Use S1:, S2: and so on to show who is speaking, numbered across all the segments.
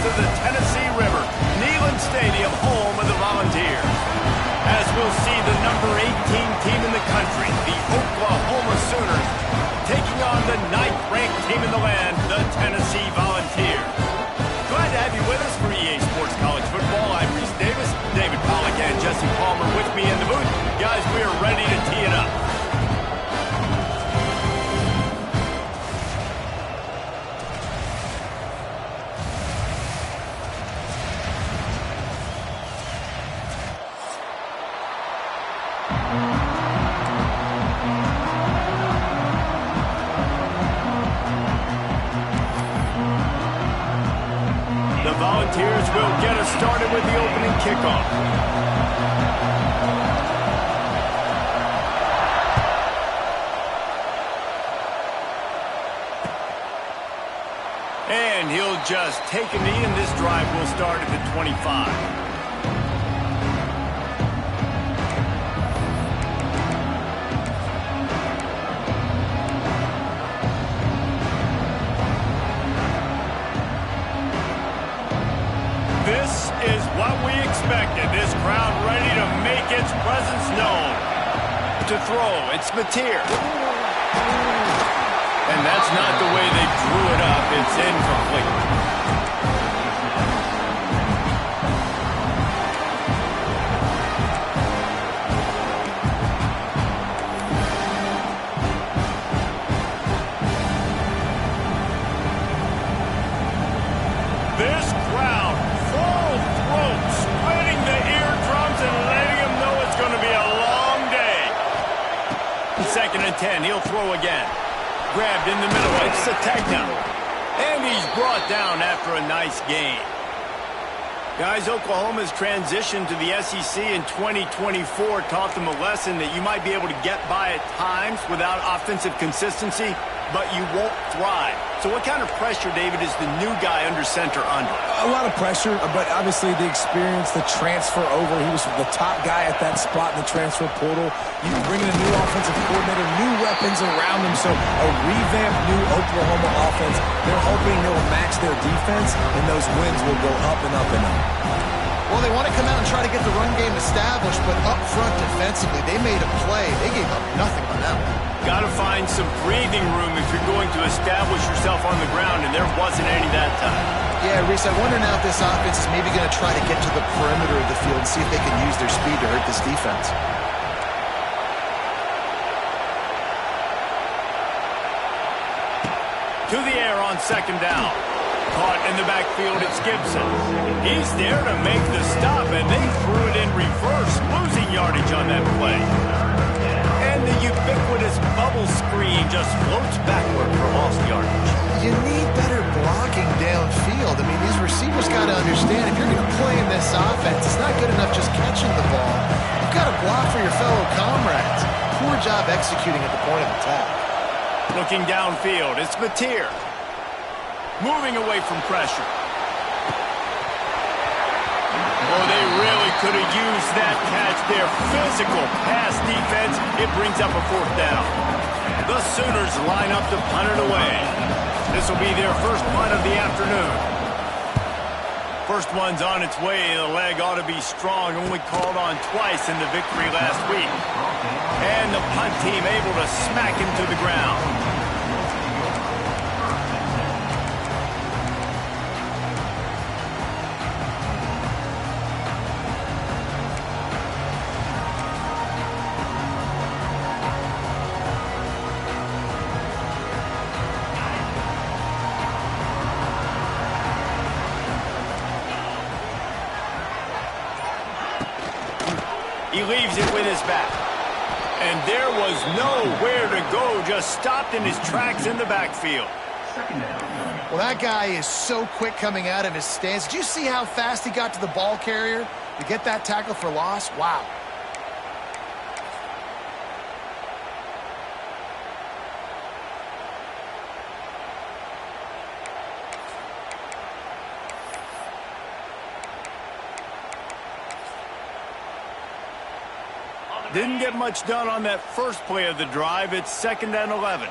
S1: to the Tennessee River, Neyland Stadium, home of the Volunteers. As we'll see the number 18 team in the country, the Oklahoma Sooners, taking on the 9th-ranked team in the land, the Tennessee Volunteers. Glad to have you with us for EA Sports College Football. I'm Reese Davis, David Pollack, and Jesse Palmer with me in the booth. Guys, we are ready to tee it up. The Volunteers will get us started with the opening kickoff. And he'll just take a knee, and this drive will start at the 25. This is what we expected. This crowd ready to make its presence known. To throw, it's Mateer. And that's not the way they drew it up. It's incomplete. This crowd, full throat, splitting the eardrums and letting them know it's going to be a long day. 2nd and 10, he'll throw again. Grabbed in the middle, it's a takedown. And he's brought down after a nice gain. Guys, Oklahoma's transition to the SEC in 2024 taught them a lesson that you might be able to get by at times without offensive consistency, but you won't thrive. So what kind of pressure, David, is the new guy under center under?
S2: A lot of pressure, but obviously the experience, the transfer over. He was the top guy at that spot in the transfer portal. You bring in a new offensive coordinator, new weapons around him, so a revamped new Oklahoma offense. They're hoping they'll match their defense, and those wins will go up and up and up.
S3: Well, they want to come out and try to get the run game established, but up front defensively, they made a play. They gave up nothing on that one.
S1: Got to find some breathing room if you're going to establish yourself on the ground, and there wasn't any that time.
S3: Yeah, Reese, I wonder now if this offense is maybe going to try to get to the perimeter of the field and see if they can use their speed to hurt this defense.
S1: To the air on 2nd down. Caught in the backfield, it's Gibson. He's there to make the stop, and they threw it in reverse, losing yardage on that play. And the ubiquitous bubble screen just floats backward for lost yardage.
S3: You need better blocking downfield. I mean, these receivers got to understand, if you're going to play in this offense, it's not good enough just catching the ball. You've got to block for your fellow comrades. Poor job executing at the point of attack.
S1: Looking downfield, it's Mateer. Moving away from pressure. Oh, they really could have used that catch there. Physical pass defense. It brings up a 4th down. The Sooners line up to punt it away. This will be their first punt of the afternoon. First one's on its way. The leg ought to be strong. Only called on twice in the victory last week. And the punt team able to smack him to the ground. He leaves it with his back. And there was nowhere to go, just stopped in his tracks in the backfield.
S3: Well, that guy is so quick coming out of his stance. Did you see how fast he got to the ball carrier to get that tackle for loss? Wow.
S1: Didn't get much done on that first play of the drive. It's 2nd and 11.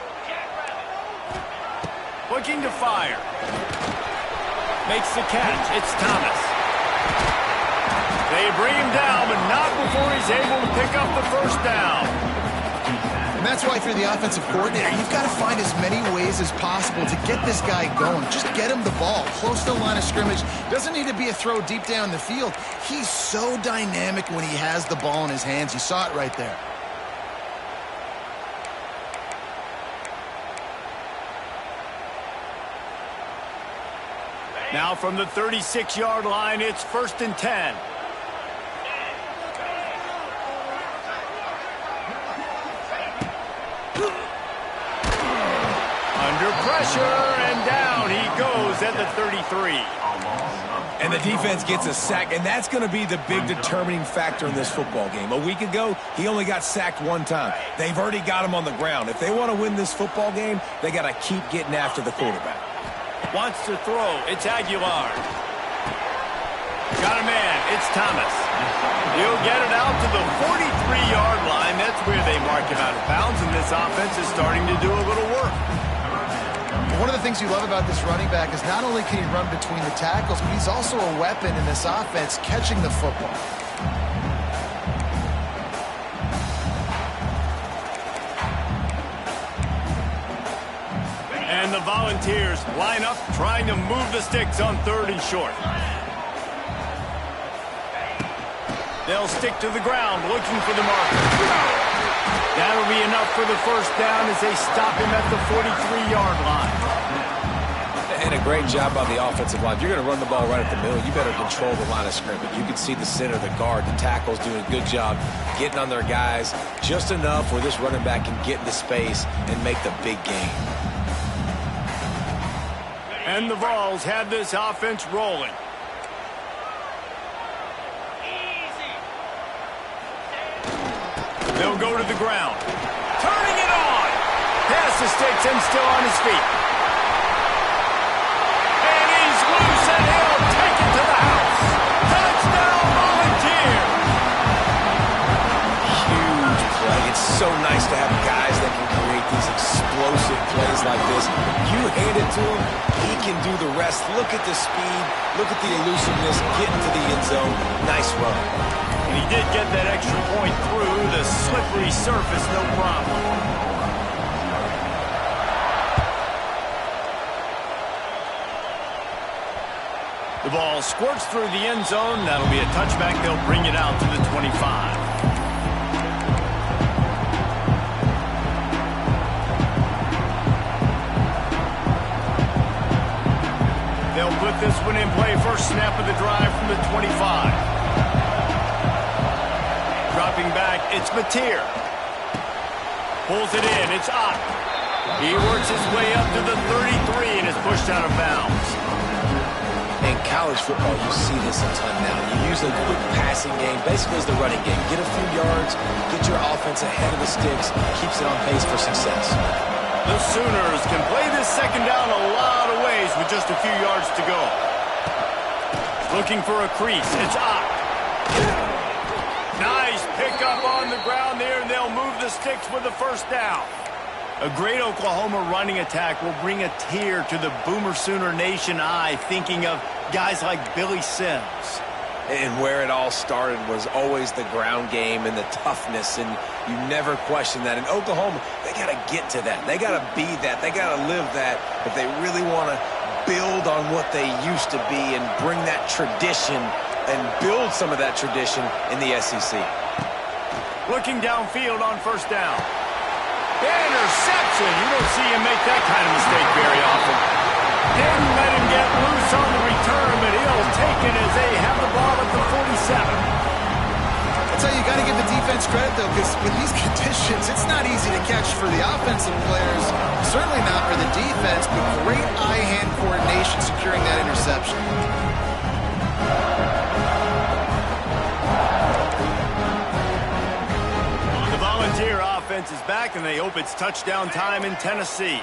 S1: Looking to fire. Makes the catch. It's Thomas. They bring him down, but not before he's able to pick up the first down.
S3: And that's why, if you're the offensive coordinator, you've got to find as many ways as possible to get this guy going. Just get him the ball close to the line of scrimmage. Doesn't need to be a throw deep down the field. He's so dynamic when he has the ball in his hands. You saw it right there.
S1: Now from the 36-yard line, it's 1st and 10. Under pressure, and down he goes at the 33.
S2: And the defense gets a sack, and that's going to be the big determining factor in this football game. A week ago, he only got sacked one time. They've already got him on the ground. If they want to win this football game, they got to keep getting after the quarterback.
S1: Wants to throw. It's Aguilar. Got a man. It's Thomas. He'll get it out to the 43-yard line. That's where they mark him out of bounds, and this offense is starting to do a little work.
S3: One of the things you love about this running back is not only can he run between the tackles, but he's also a weapon in this offense catching the football.
S1: And the Volunteers line up trying to move the sticks on 3rd and short. They'll stick to the ground looking for the marker. That'll be enough for the first down as they stop him at the 43-yard line.
S2: And a great job by the offensive line. If you're going to run the ball right at the middle, you better control the line of scrimmage. You can see the center, the guard, the tackles doing a good job getting on their guys just enough where this running back can get into space and make the big game.
S1: And the Vols have this offense rolling. They'll go to the ground. Turning it on. Pass the sticks and still on his feet. And he's loose and he'll take it to the house. Touchdown Volunteer.
S2: Huge play. It's so nice to have guys that can create these explosive plays like this. You hand it to him, he can do the rest. Look at the speed. Look at the elusiveness. Get into the end zone. Nice run.
S1: And he did get that extra point through the slippery surface, no problem. The ball squirts through the end zone. That'll be a touchback. They'll bring it out to the 25. They'll put this one in play. First snap of the drive from the 25. Dropping back, it's Mateer. Pulls it in, it's Ott. He works his way up to the 33 and is pushed out of bounds.
S2: In college football, you see this a ton now. You use a quick passing game, basically as the running game. Get a few yards, get your offense ahead of the sticks, keeps it on pace for success.
S1: The Sooners can play this second down a lot of ways with just a few yards to go. Looking for a crease, it's Ott. Nice pickup on the ground there, and they'll move the sticks for the first down. A great Oklahoma running attack will bring a tear to the Boomer Sooner Nation eye, thinking of guys like Billy Sims.
S2: And where it all started was always the ground game and the toughness, and you never question that. In Oklahoma, they got to get to that. They got to be that. They got to live that if they really want to build on what they used to be and bring that tradition and build some of that tradition in the SEC.
S1: Looking downfield on first down. Interception. You don't see him make that kind of mistake very often. Didn't let him get loose on the return, but he'll take it as they have the ball at the 47.
S3: That's how you got to give the defense credit, though, because with these conditions, it's not easy to catch for the offensive players. Certainly not for the defense, but great eye-hand coordination securing that interception.
S1: The Volunteer offense is back, and they hope it's touchdown time in Tennessee.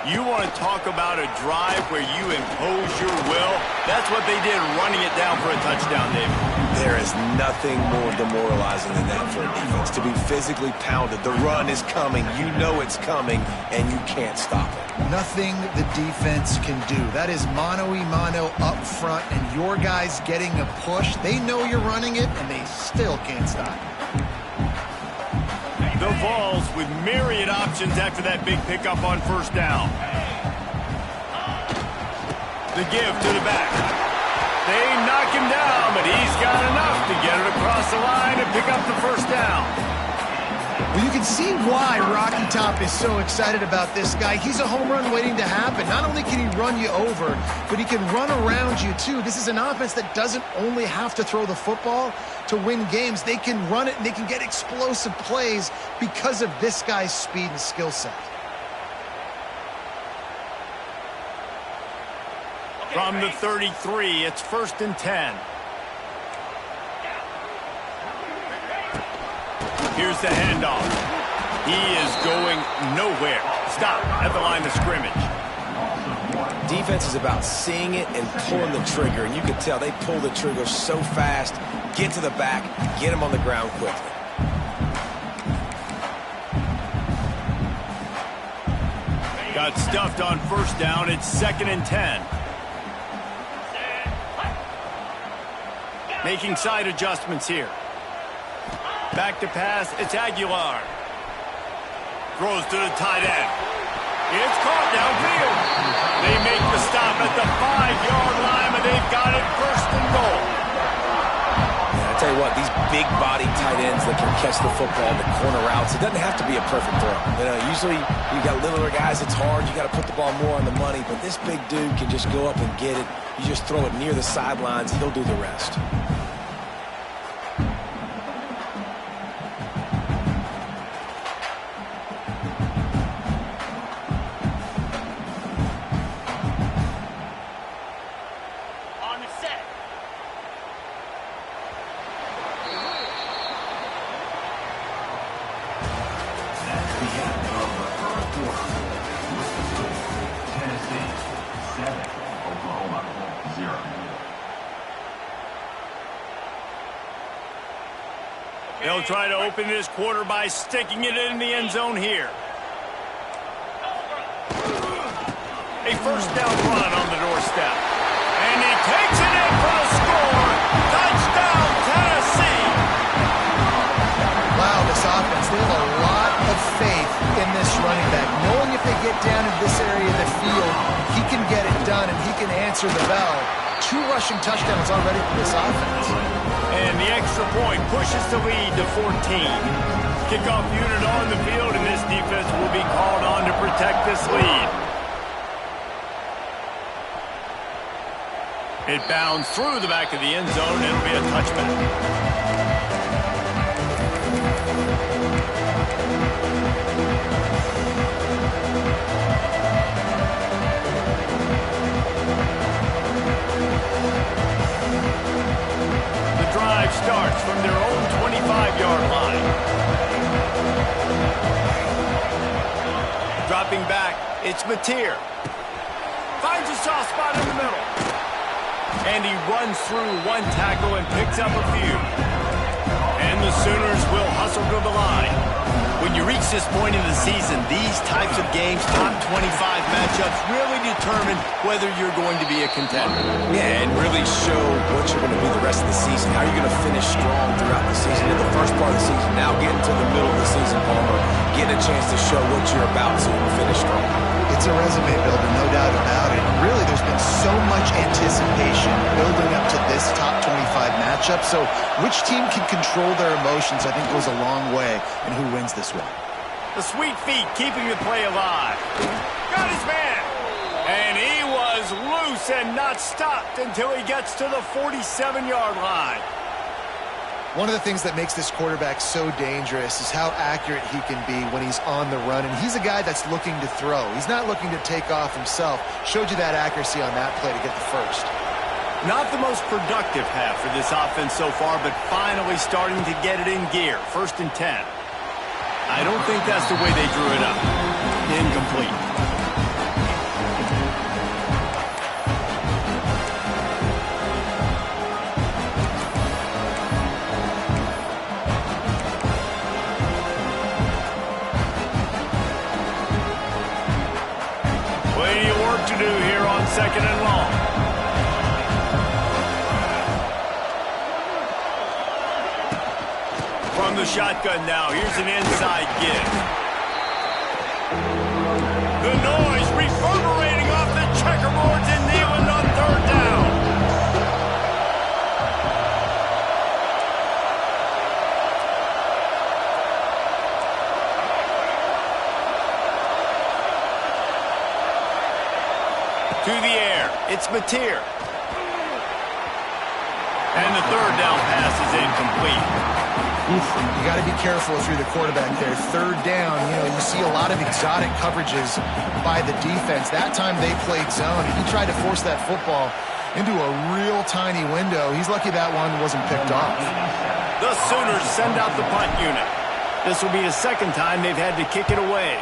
S1: You want to talk about a drive where you impose your will? That's what they did, running it down for a touchdown, David.
S2: There is nothing more demoralizing than that for a defense. To be physically pounded, the run is coming, you know it's coming, and you can't stop it.
S3: Nothing the defense can do. That is mano-a-mano up front, and your guys getting a push. They know you're running it, and they still can't stop it.
S1: The Vols with myriad options after that big pickup on first down. The give to the back. They knock him down, but he's got enough to get it across the line and pick up the first down.
S3: Well, you can see why Rocky Top is so excited about this guy. He's a home run waiting to happen. Not only can he run you over, but he can run around you too. This is an offense that doesn't only have to throw the football to win games. They can run it and they can get explosive plays because of this guy's speed and skill set.
S1: From the 33, it's 1st and 10. Here's the handoff. He is going nowhere. Stop at the line of scrimmage.
S2: Defense is about seeing it and pulling the trigger, and you can tell they pull the trigger so fast, get to the back, get him on the ground quickly.
S1: Got stuffed on first down. It's 2nd and 10. Making side adjustments here. Back to pass, it's Aguilar. Throws to the tight end. It's caught downfield. They make the stop at the 5-yard line, and they've got it 1st and goal.
S2: Yeah, I tell you what, these big-body tight ends that can catch the football in the corner routes, it doesn't have to be a perfect throw. You know, usually you got littler guys, it's hard. You got to put the ball more on the money, but this big dude can just go up and get it. You just throw it near the sidelines, he'll do the rest.
S1: They'll try to open this quarter by sticking it in the end zone here. A first down run on the doorstep. And he takes it in for the score. Touchdown, Tennessee.
S3: Wow, this offense, they have a lot of faith in this running back. Knowing if they get down in this area of the field, he can get it done and he can answer the bell. 2 rushing touchdowns already for this offense.
S1: And the extra point pushes the lead to 14. Kickoff unit on the field, and this defense will be called on to protect this lead. It bounds through the back of the end zone, and it'll be a touchback. Starts from their own 25-yard line. Dropping back, it's Mateer. Finds a soft spot in the middle. And he runs through 1 tackle and picks up a few. And the Sooners will hustle to the line. When you reach this point in the season, these types of games, top 25 matchups, really determine whether you're going to be a contender.
S2: Yeah, and really show what you're going to be the rest of the season. How you're going to finish strong throughout the season. In the first part of the season, now getting to the middle of the season, Palmer, getting a chance to show what you're about so you can finish strong.
S3: It's a resume builder, no doubt about it. Really, there's been so much anticipation building up to this top 25 matchup. So which team can control their emotions, I think, goes a long way in who wins this one.
S1: The sweet feet keeping the play alive. Got his man. And he was loose and not stopped until he gets to the 47-yard line.
S3: One of the things that makes this quarterback so dangerous is how accurate he can be when he's on the run. And he's a guy that's looking to throw. He's not looking to take off himself. Showed you that accuracy on that play to get the first.
S1: Not the most productive half for this offense so far, but finally starting to get it in gear. 1st and 10. I don't think that's the way they drew it up. Incomplete. the shotgun now. Here's an inside give. The noise reverberating off the checkerboards in Neyland on third down. To the air. It's Mateer. And the third down pass is incomplete.
S3: You got to be careful if you're the quarterback there. Third down, you see a lot of exotic coverages by the defense. That time they played zone, and he tried to force that football into a real tiny window. He's lucky that one wasn't picked off.
S1: The Sooners send out the punt unit. This will be the second time they've had to kick it away.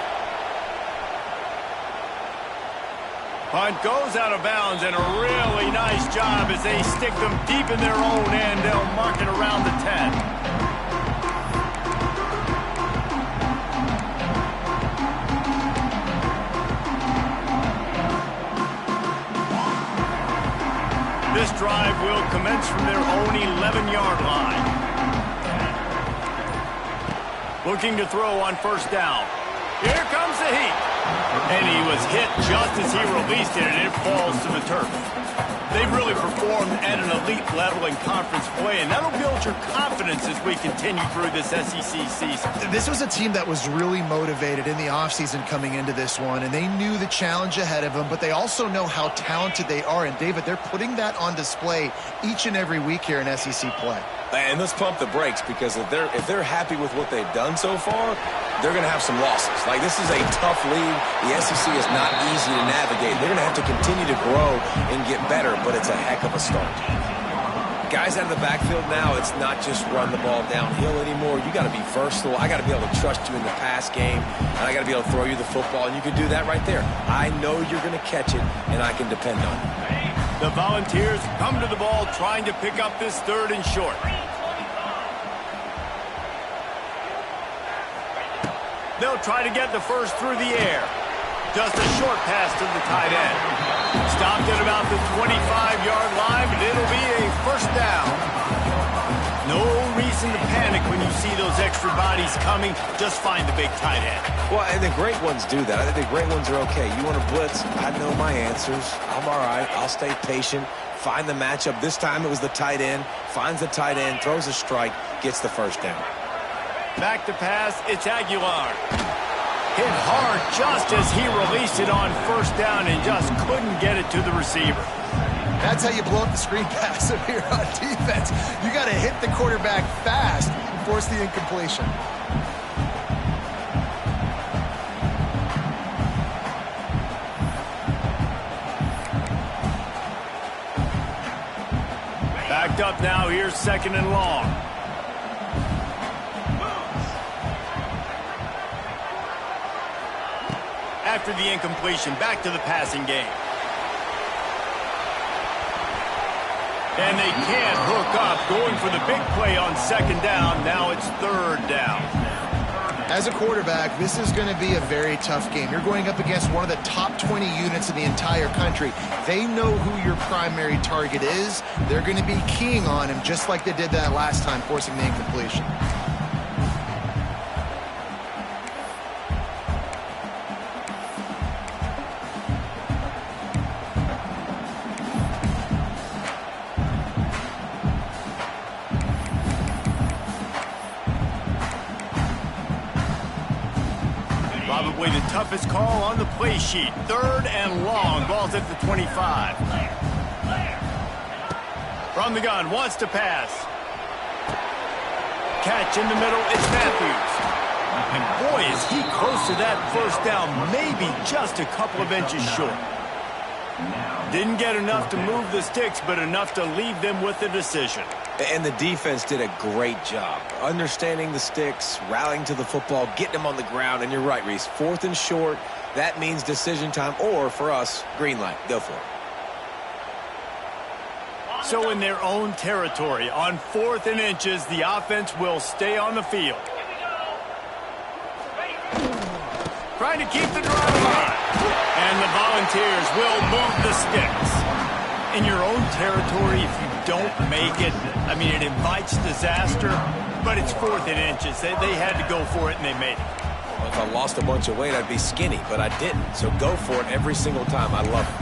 S1: Punt goes out of bounds, and a really nice job as they stick them deep in their own end. They'll mark it around the 10. This drive will commence from their own 11-yard line. Looking to throw on first down. Here comes the heat. And he was hit just as he released it, and it falls to the turf. They've really performed at an elite level in conference play, and that'll build your confidence as we continue through this SEC season.
S3: This was a team that was really motivated in the offseason coming into this one, and they knew the challenge ahead of them, but they also know how talented they are. And, David, they're putting that on display each and every week here in SEC play.
S2: And let's pump the brakes, because if they're happy with what they've done so far, they're going to have some losses. Like, this is a tough league. The SEC is not easy to navigate. They're going to have to continue to grow and get better, but it's a heck of a start. Guys out of the backfield now, it's not just run the ball downhill anymore. You got to be versatile. I got to be able to trust you in the pass game, and I got to be able to throw you the football, and you can do that right there. I know you're going to catch it, and I can depend on you.
S1: The Volunteers come to the ball trying to pick up this third and short. They'll try to get the first through the air. Just a short pass to the tight end. Stopped at about the 25-yard line, but it'll be a first down. No reason to panic when you see those extra bodies coming. Just find the big tight end.
S2: Well, and the great ones do that. I think the great ones are okay. You want to blitz? I know my answers. I'm all right. I'll stay patient. Find the matchup. This time it was the tight end. Finds the tight end, throws a strike, gets the first down.
S1: Back to pass, it's Aguilar. Hit hard just as he released it on first down and just couldn't get it to the receiver.
S3: That's how you blow up the screen pass up here on defense. You got to hit the quarterback fast and force the incompletion.
S1: Backed up now, here's second and long. After the incompletion, back to the passing game. And they can't hook up, going for the big play on second down. Now it's third down.
S3: As a quarterback, this is going to be a very tough game. You're going up against one of the top 20 units in the entire country. They know who your primary target is. They're going to be keying on him just like they did that last time, forcing the incompletion.
S1: Probably the toughest call on the play sheet. Third and long. Ball's at the 25. From the gun, wants to pass. Catch in the middle, it's Matthews. And boy, is he close to that first down. Maybe just a couple of inches short. Didn't get enough to move the sticks, but enough to leave them with the decision.
S2: And the defense did a great job understanding the sticks, rallying to the football, getting them on the ground. And you're right, Reese. Fourth and short, that means decision time, or for us, green light. Go for it.
S1: So in their own territory, on 4th and inches, the offense will stay on the field. Trying to keep the drive alive. And the Volunteers will move the sticks. In your own territory, if you don't make it, I mean, it invites disaster, but it's 4th and inches. They had to go for it, and they made it.
S2: Well, if I lost a bunch of weight, I'd be skinny, but I didn't. So go for it every single time. I love it.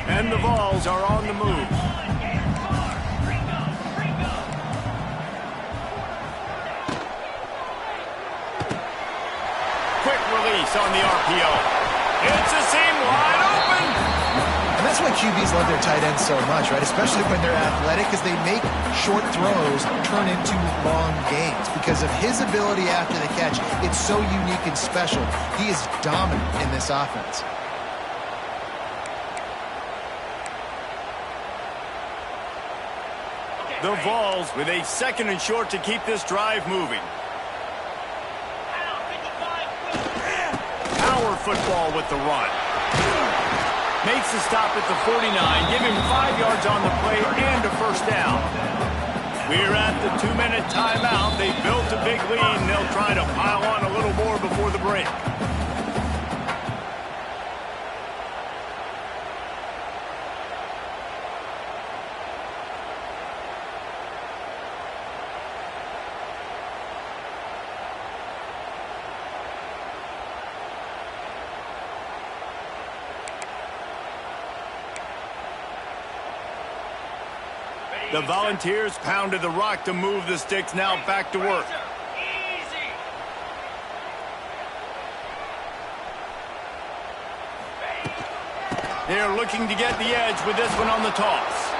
S1: And the Vols are on the move. Quick release on the RPO. It's a seam wide open.
S3: And that's why QBs love their tight ends so much, right? Especially when they're athletic, because they make short throws turn into long gains. Because of his ability after the catch, it's so unique and special. He is dominant in this offense.
S1: The Vols with a 2nd and short to keep this drive moving. Power football with the run. Makes the stop at the 49, give him 5 yards on the play and a first down. We're at the 2-minute timeout. They built a big lead, and they'll try to pile on a little more before the break. The Volunteers pounded the rock to move the sticks, now back to work. They're looking to get the edge with this one on the toss.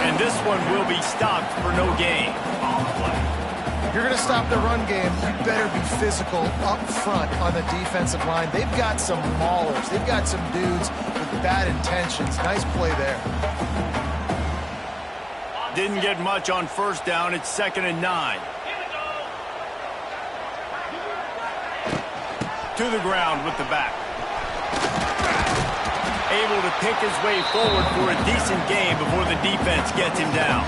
S1: And this one will be stopped for no gain.
S3: If you're going to stop the run game, you better be physical up front on the defensive line. They've got some maulers. They've got some dudes with bad intentions. Nice play there.
S1: Didn't get much on first down. It's 2nd and 9. To the ground with the back. Able to pick his way forward for a decent gain before the defense gets him down.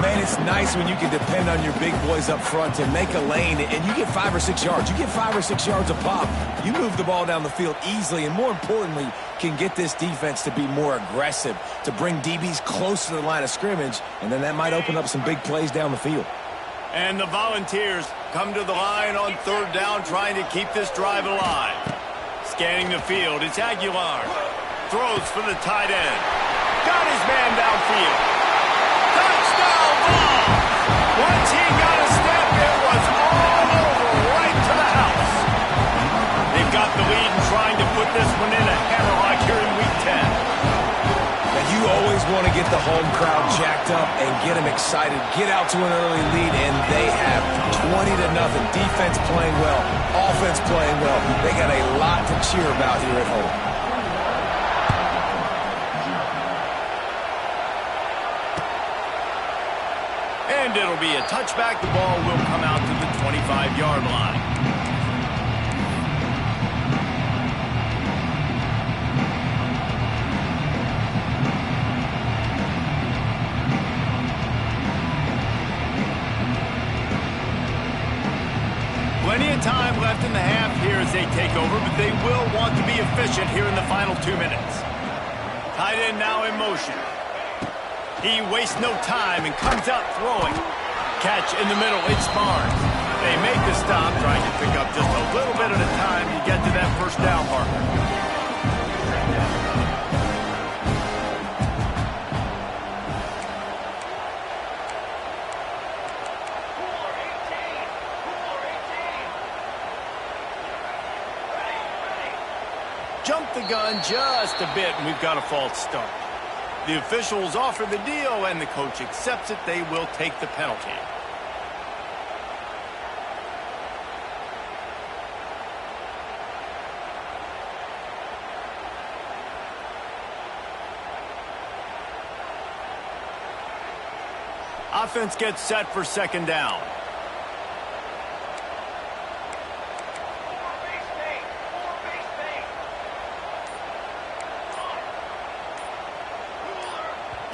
S2: Man, it's nice when you can depend on your big boys up front to make a lane, and you get 5 or 6 yards. You get 5 or 6 yards a pop. You move the ball down the field easily, and more importantly, can get this defense to be more aggressive, to bring DBs close to the line of scrimmage, and then that might open up some big plays down the field.
S1: And the Volunteers come to the line on 3rd down, trying to keep this drive alive. Scanning the field, it's Aguilar. Throws for the tight end. Got his man downfield. Touchdown ball! Once he got a step, it was all over, right to the house. They've got the lead and trying to put this one in a hammerlock here in Week 10.
S2: Now, you always want to get the home crowd jacked up and get them excited. Get out to an early lead, and they have 20-0. Defense playing well, offense playing well. They got a lot to cheer about here at home.
S1: And it'll be a touchback. The ball will come out to the 25-yard line. Plenty of time left in the half here as they take over, but they will want to be efficient here in the final 2 minutes. Tight end now in motion. He wastes no time and comes out throwing. Catch in the middle, it's Barnes. They make the stop, trying to pick up just a little bit at a time to get to that first down marker. Jumped the gun just a bit, and we've got a false start. The officials offer the deal, and the coach accepts it. They will take the penalty. Offense gets set for 2nd down.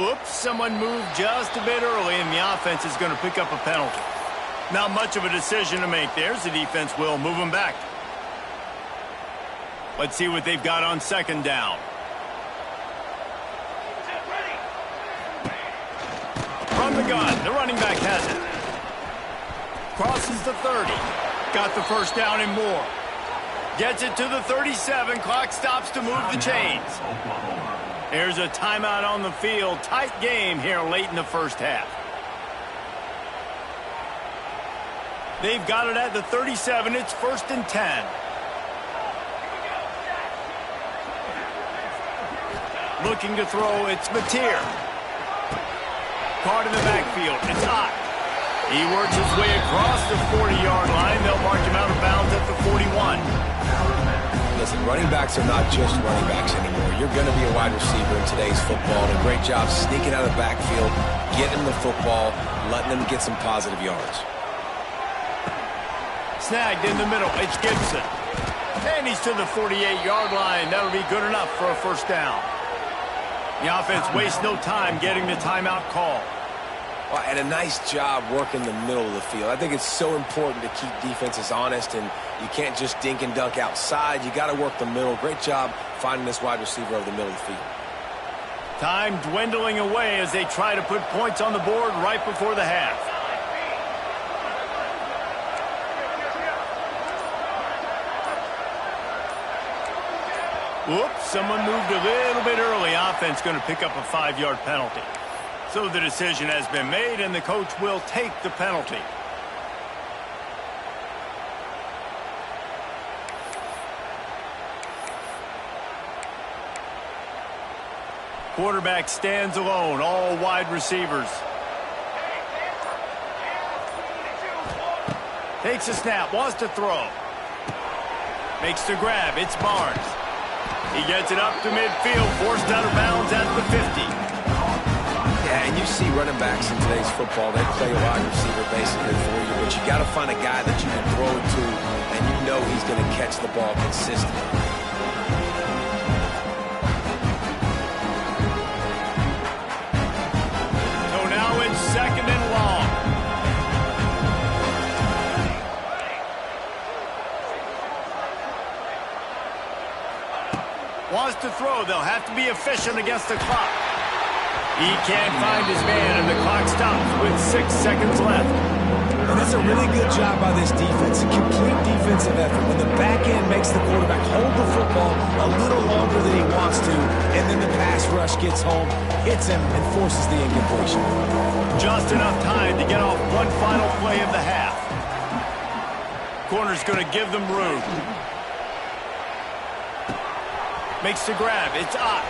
S1: Oops, someone moved just a bit early, and the offense is going to pick up a penalty. Not much of a decision to make there. The defense will move him back. Let's see what they've got on second down. From the gun, the running back has it. Crosses the 30. Got the first down and more. Gets it to the 37. Clock stops to move the chains. There's a timeout on the field. Tight game here late in the first half. They've got it at the 37. It's 1st and 10. Looking to throw, it's Mateer. Caught in the backfield, it's Ott. He works his way across the 40-yard line. They'll mark him out of bounds at the 41.
S2: Listen, running backs are not just running backs anymore. You're going to be a wide receiver in today's football. And a great job sneaking out of the backfield, getting the football, letting them get some positive yards.
S1: Snagged in the middle, it's Gibson. And he's to the 48-yard line. That'll be good enough for a first down. The offense wastes no time getting the timeout call.
S2: Well, and a nice job working the middle of the field. I think it's so important to keep defenses honest, and you can't just dink and dunk outside. You got to work the middle. Great job finding this wide receiver over the middle of the field.
S1: Time dwindling away as they try to put points on the board right before the half. Whoops, someone moved a little bit early. Offense going to pick up a 5-yard penalty. So the decision has been made, and the coach will take the penalty. Quarterback stands alone, all wide receivers. Takes a snap, wants to throw. Makes the grab, it's Barnes. He gets it up to midfield, forced out of bounds at the 50.
S2: Yeah, and you see running backs in today's football, they play a wide receiver basically for you, but you got to find a guy that you can throw it to, and you know he's going to catch the ball consistently.
S1: So now it's 2nd and long. Wants to throw. They'll have to be efficient against the clock. He can't find his man, and the clock stops with 6 seconds left.
S2: And that's a really good job by this defense, a complete defensive effort. When the back end makes the quarterback hold the football a little longer than he wants to, and then the pass rush gets home, hits him, and forces the incompletion.
S1: Just enough time to get off one final play of the half. Corner's going to give them room. Makes the grab. It's Ott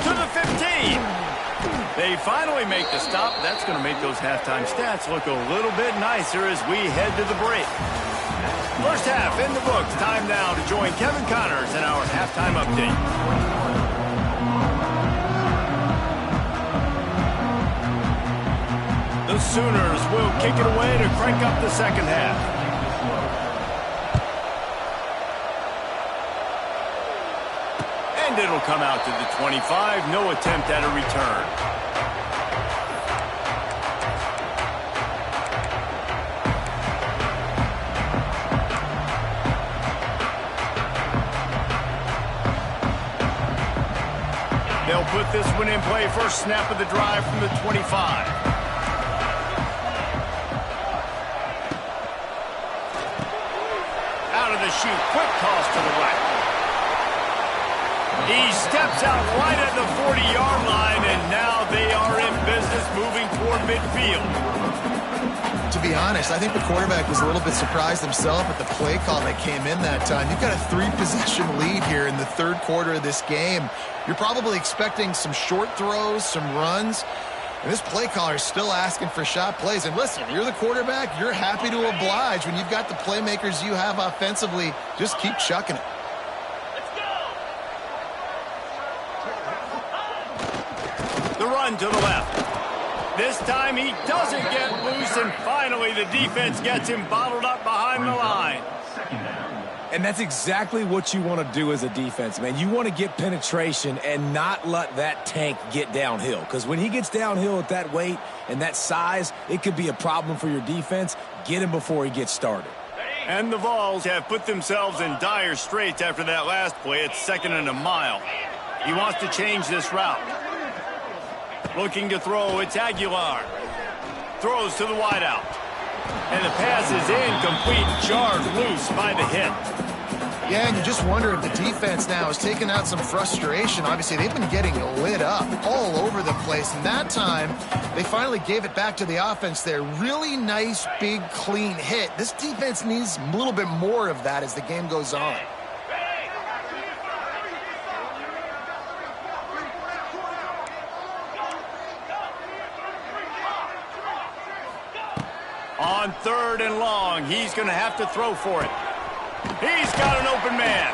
S1: to the 15. They finally make the stop. That's going to make those halftime stats look a little bit nicer as we head to the break. First half in the books. Time now to join Kevin Connors in our halftime update. The Sooners will kick it away to crank up the second half. And it'll come out to the 25. No attempt at a return. They'll put this one in play. First snap of the drive from the 25. Out of the chute. Quick toss to the right. He steps out right at the 40-yard line, and now they are in business moving toward midfield.
S3: To be honest, I think the quarterback was a little bit surprised himself at the play call that came in that time. You've got a 3-possession lead here in the third quarter of this game. You're probably expecting some short throws, some runs. And this play caller is still asking for shot plays. And listen, you're the quarterback. You're happy to oblige. When you've got the playmakers you have offensively, just keep chucking it.
S1: The run to the left. This time he doesn't get loose, and finally the defense gets him bottled up behind the line.
S2: And that's exactly what you want to do as a defense, man. You want to get penetration and not let that tank get downhill. Because when he gets downhill at that weight and that size, it could be a problem for your defense. Get him before he gets started.
S1: And the Vols have put themselves in dire straits after that last play. It's 2nd and a mile. He wants to change this route. Looking to throw, it's Aguilar. Throws to the wideout. And the pass is incomplete, jarred loose by the hit.
S3: Yeah, and you just wonder if the defense now is taking out some frustration. Obviously, they've been getting lit up all over the place. And that time, they finally gave it back to the offense there. Really nice, big, clean hit. This defense needs a little bit more of that as the game goes on.
S1: On 3rd and long, he's going to have to throw for it. He's got an open man.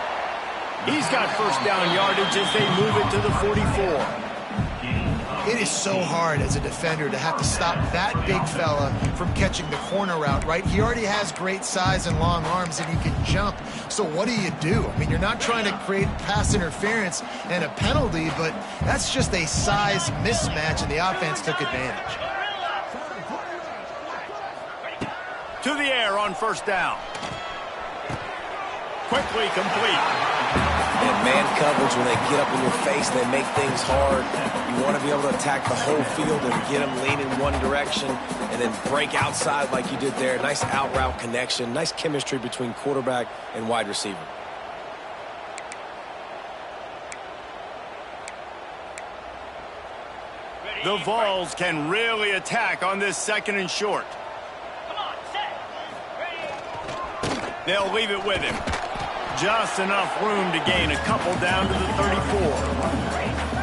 S1: He's got first down yardage as they move it to the 44.
S3: It is so hard as a defender to have to stop that big fella from catching the corner route, right? He already has great size and long arms, and he can jump. So what do? I mean, you're not trying to create pass interference and a penalty, but that's just a size mismatch, and the offense took advantage.
S1: To the air on first down. Quickly complete.
S2: And man coverage, when they get up in your face, they make things hard. You want to be able to attack the whole field and get them lean in one direction and then break outside like you did there. Nice out route connection. Nice chemistry between quarterback and wide receiver.
S1: The Vols can really attack on this 2nd and short. They'll leave it with him. Just enough room to gain a couple down to the 34.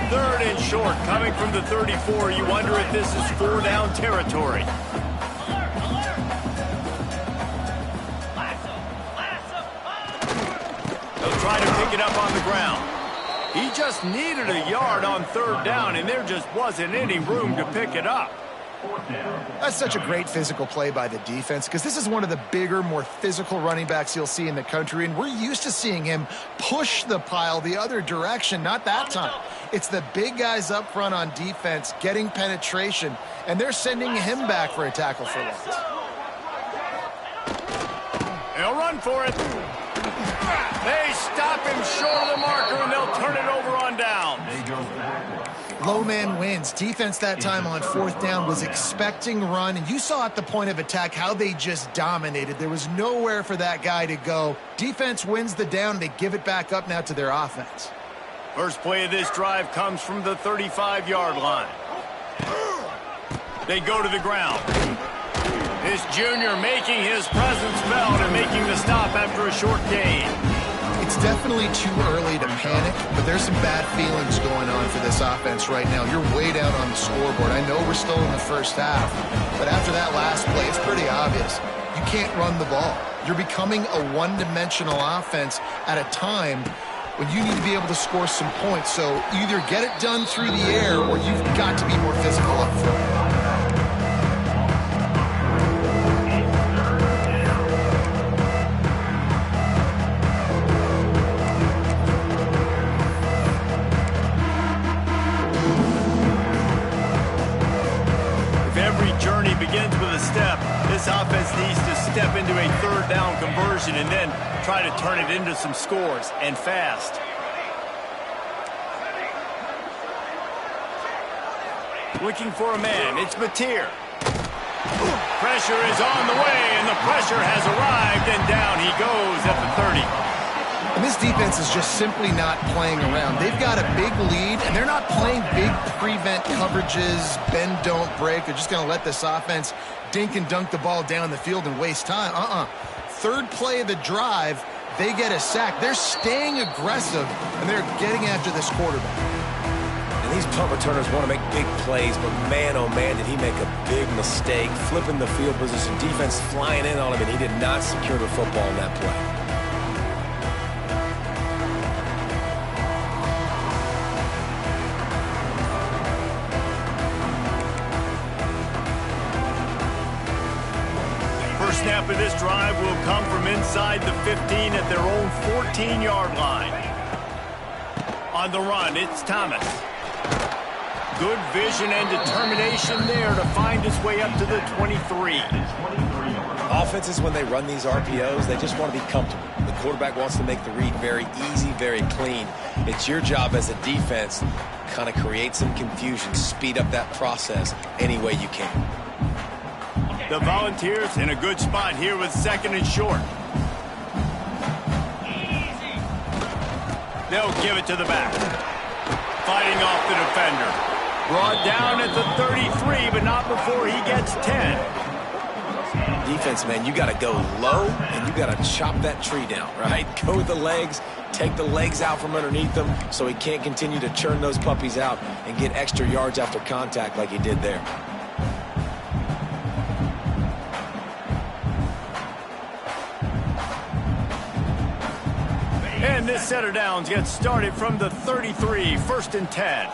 S1: 3rd and short, coming from the 34. You wonder if this is 4-down territory. They'll try to pick it up on the ground. He just needed a yard on 3rd down, and there just wasn't any room to pick it up.
S3: That's such a great physical play by the defense because this is one of the bigger, more physical running backs you'll see in the country, and we're used to seeing him push the pile the other direction. Not that time. It's the big guys up front on defense getting penetration, and they're sending him back for a tackle for loss.
S1: They'll run for it. They stop him short of the marker, and they'll turn it over on down.
S3: Low man wins. Defense that time on 4th down was expecting run, and you saw at the point of attack how they just dominated. There was nowhere for that guy to go. Defense wins the down. They give it back up now to their offense.
S1: First play of this drive comes from the 35-yard line. They go to the ground. This junior making his presence felt and making the stop after a short gain.
S3: It's definitely too early to panic, but there's some bad feelings going on for this offense right now. You're way down on the scoreboard. I know we're still in the first half, but after that last play, it's pretty obvious. You can't run the ball. You're becoming a one-dimensional offense at a time when you need to be able to score some points. So either get it done through the air or you've got to be more physical up front.
S1: Begins with a step. This offense needs to step into a 3rd down conversion and then try to turn it into some scores, and fast. Looking for a man. It's Mateer. Pressure is on the way, and the pressure has arrived, and down he goes at the 30.
S3: And this defense is just simply not playing around. They've got a big lead, and they're not playing big prevent coverages, bend, don't break. They're just going to let this offense dink and dunk the ball down the field and waste time. 3rd play of the drive, they get a sack. They're staying aggressive, and they're getting after this quarterback.
S2: And these punt returners want to make big plays, but man, oh man, did he make a big mistake. Flipping the field position, defense flying in on him, and he did not secure the football in that play.
S1: Snap of this drive will come from inside the 15 at their own 14-yard line. On the run, it's Thomas. Good vision and determination there to find his way up to the 23.
S2: Offenses, when they run these RPOs, they just want to be comfortable. The quarterback wants to make the read very easy, very clean. It's your job as a defense to kind of create some confusion, speed up that process any way you can.
S1: The Volunteers in a good spot here with 2nd and short. They'll give it to the back. Fighting off the defender. Brought down at the 33, but not before he gets 10.
S2: Defense, man, you got to go low, and you got to chop that tree down, right? Go with the legs, take the legs out from underneath them so he can't continue to churn those puppies out and get extra yards after contact like he did there.
S1: And this set of downs gets started from the 33, 1st and 10.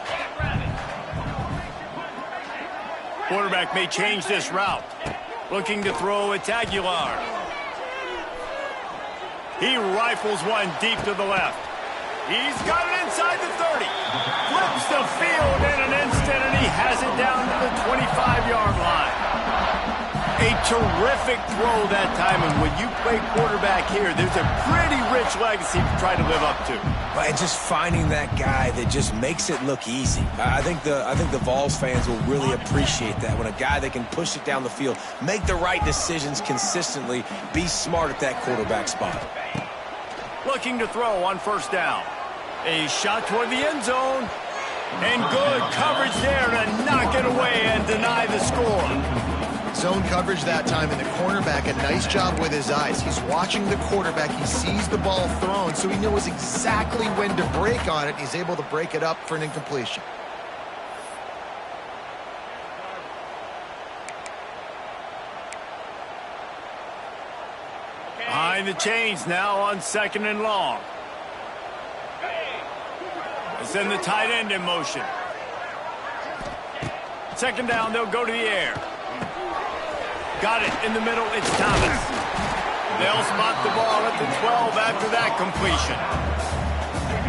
S1: Quarterback may change this route. Looking to throw, it's Aguilar. He rifles one deep to the left. He's got it inside the 30. Flips the field in an instant, and he has it down to the 25-yard line. A terrific throw that time, and when you play quarterback here, there's a pretty rich legacy to try to live up to.
S2: And just finding that guy that just makes it look easy. I think the Vols fans will really appreciate that, when a guy that can push it down the field, make the right decisions consistently, be smart at that quarterback spot.
S1: Looking to throw on 1st down. A shot toward the end zone. And good coverage there to knock it away and deny the score.
S3: Zone coverage that time, and the cornerback, a nice job with his eyes. He's watching the quarterback. He sees the ball thrown, so he knows exactly when to break on it. He's able to break it up for an incompletion.
S1: Behind the chains now on 2nd and long. They send the tight end in motion. 2nd down, they'll go to the air. Got it in the middle, it's Thomas. They'll spot the ball at the 12 after that completion.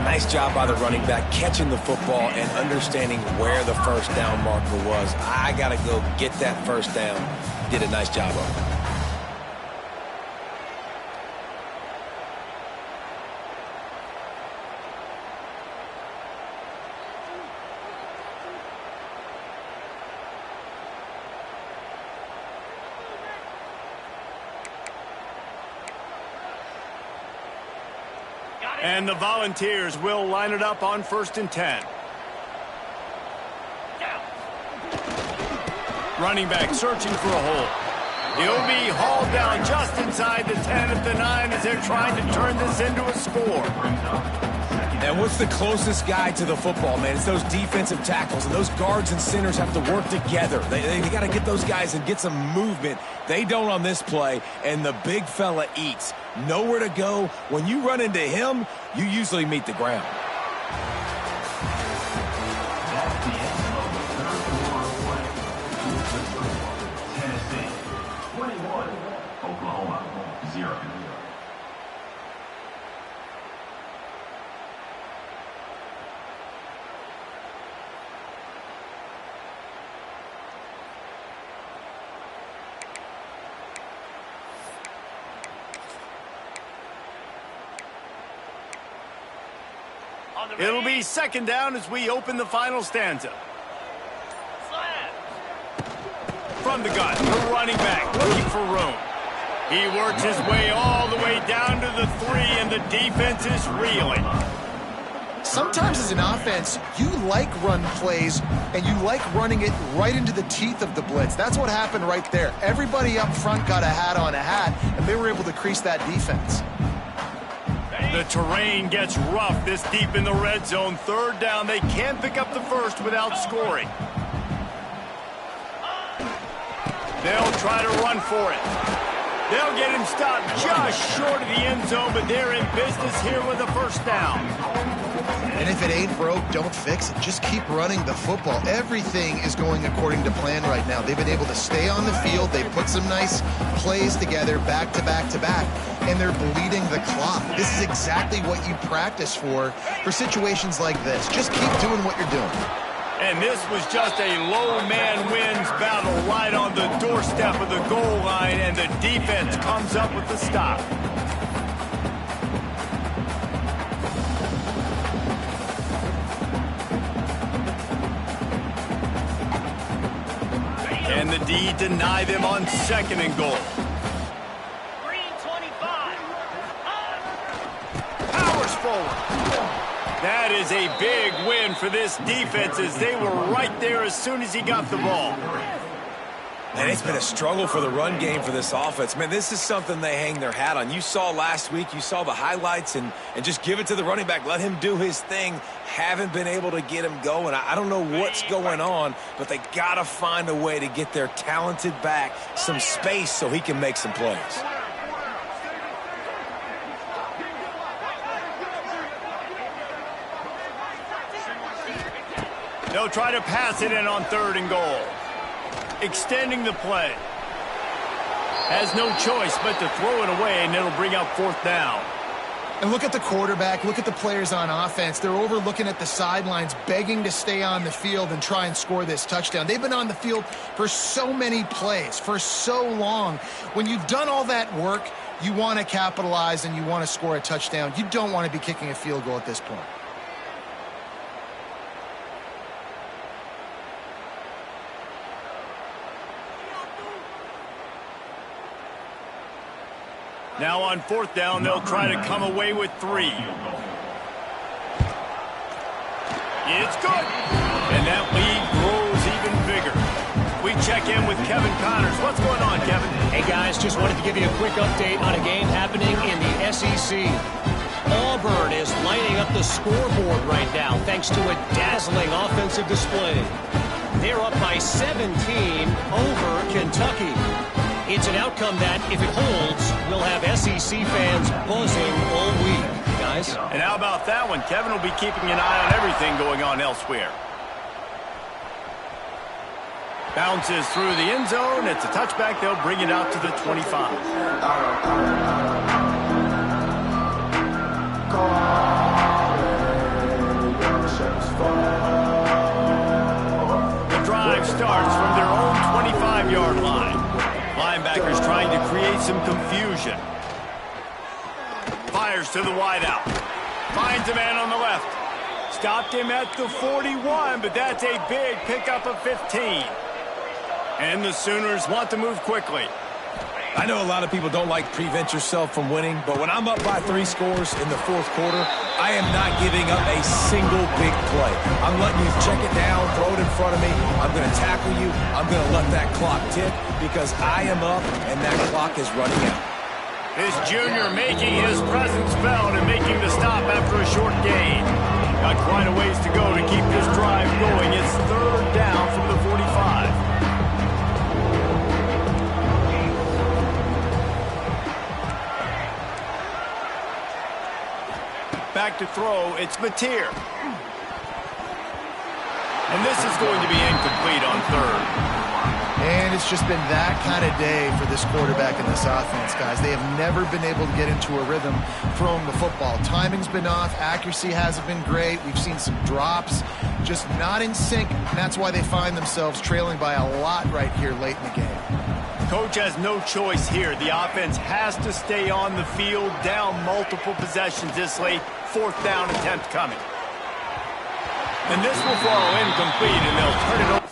S2: Nice job by the running back, catching the football and understanding where the 1st down marker was. I got to go get that 1st down. Did a nice job of it.
S1: And the Volunteers will line it up on 1st and 10. Running back searching for a hole. He'll be hauled down just inside the 10 at the 9 as they're trying to turn this into a score.
S2: And what's the closest guy to the football, man? It's those defensive tackles, and those guards and centers have to work together. They got to get those guys and get some movement. They don't on this play, and the big fella eats. Nowhere to go. When you run into him, you usually meet the ground.
S4: Tennessee, 21, Oklahoma, 0.
S1: It'll be 2nd down as we open the final stanza. From the gun, the running back looking for room. He works his way all the way down to the 3, and the defense is reeling.
S3: Sometimes as an offense, you like run plays, and you like running it right into the teeth of the blitz. That's what happened right there. Everybody up front got a hat on a hat, and they were able to crease that defense.
S1: The terrain gets rough this deep in the red zone. 3rd down, they can't pick up the 1st without scoring. They'll try to run for it. They'll get him stopped just short of the end zone, but they're in business here with a 1st down.
S3: And if it ain't broke, don't fix it. Just keep running the football. Everything is going according to plan right now. They've been able to stay on the field. They put some nice plays together back to back to back, and they're bleeding the clock. This is exactly what you practice for situations like this. Just keep doing what you're doing.
S1: And this was just a low man wins battle right on the doorstep of the goal line, and the defense comes up with the stop. And the D deny them on 2nd and goal. Powers forward. That is a big win for this defense as they were right there as soon as he got the ball.
S2: And it's been a struggle for the run game for this offense. Man, this is something they hang their hat on. You saw last week, you saw the highlights, and just give it to the running back. Let him do his thing. Haven't been able to get him going. I don't know what's going on, but they got to find a way to get their talented back some space so he can make some plays.
S1: They'll try to pass it in on 3rd and goal. Extending the play. Has no choice but to throw it away, and it'll bring up 4th down.
S3: And look at the quarterback, look at the players on offense. They're over looking at the sidelines, begging to stay on the field and try and score this touchdown. They've been on the field for so many plays, for so long. When you've done all that work, you want to capitalize and you want to score a touchdown. You don't want to be kicking a field goal at this point.
S1: Now on 4th down, they'll try to come away with 3. It's good. And that lead grows even bigger. We check in with Kevin Connors. What's going on, Kevin?
S5: Hey, guys, just wanted to give you a quick update on a game happening in the SEC. Auburn is lighting up the scoreboard right now thanks to a dazzling offensive display. They're up by 17 over Kentucky. It's an outcome that, if it holds, will have SEC fans buzzing all week, guys.
S1: And how about that one? Kevin will be keeping an eye on everything going on elsewhere. Bounces through the end zone. It's a touchback. They'll bring it out to the 25. The drive starts from their own 25-yard line. Linebackers trying to create some confusion. Fires to the wideout. Finds a man on the left. Stopped him at the 41, but that's a big pickup of 15. And the Sooners want to move quickly.
S2: I know a lot of people don't like prevent yourself from winning, but when I'm up by 3 scores in the 4th quarter, I am not giving up a single big play. I'm letting you check it down, throw it in front of me. I'm going to tackle you. I'm going to let that clock tick because I am up and that clock is running out.
S1: This junior making his presence felt and making the stop after a short gain. Got quite a ways to go to keep this drive going. It's 3rd down from the 45. Back to throw, it's Mateer. And this is going to be incomplete on 3rd.
S3: And it's just been that kind of day for this quarterback and this offense, guys. They have never been able to get into a rhythm throwing the football. Timing's been off. Accuracy hasn't been great. We've seen some drops, just not in sync. And that's why they find themselves trailing by a lot right here late in the game.
S1: Coach has no choice here. The offense has to stay on the field, down multiple possessions this late. 4th down attempt coming. And this will fall incomplete, and they'll turn it over.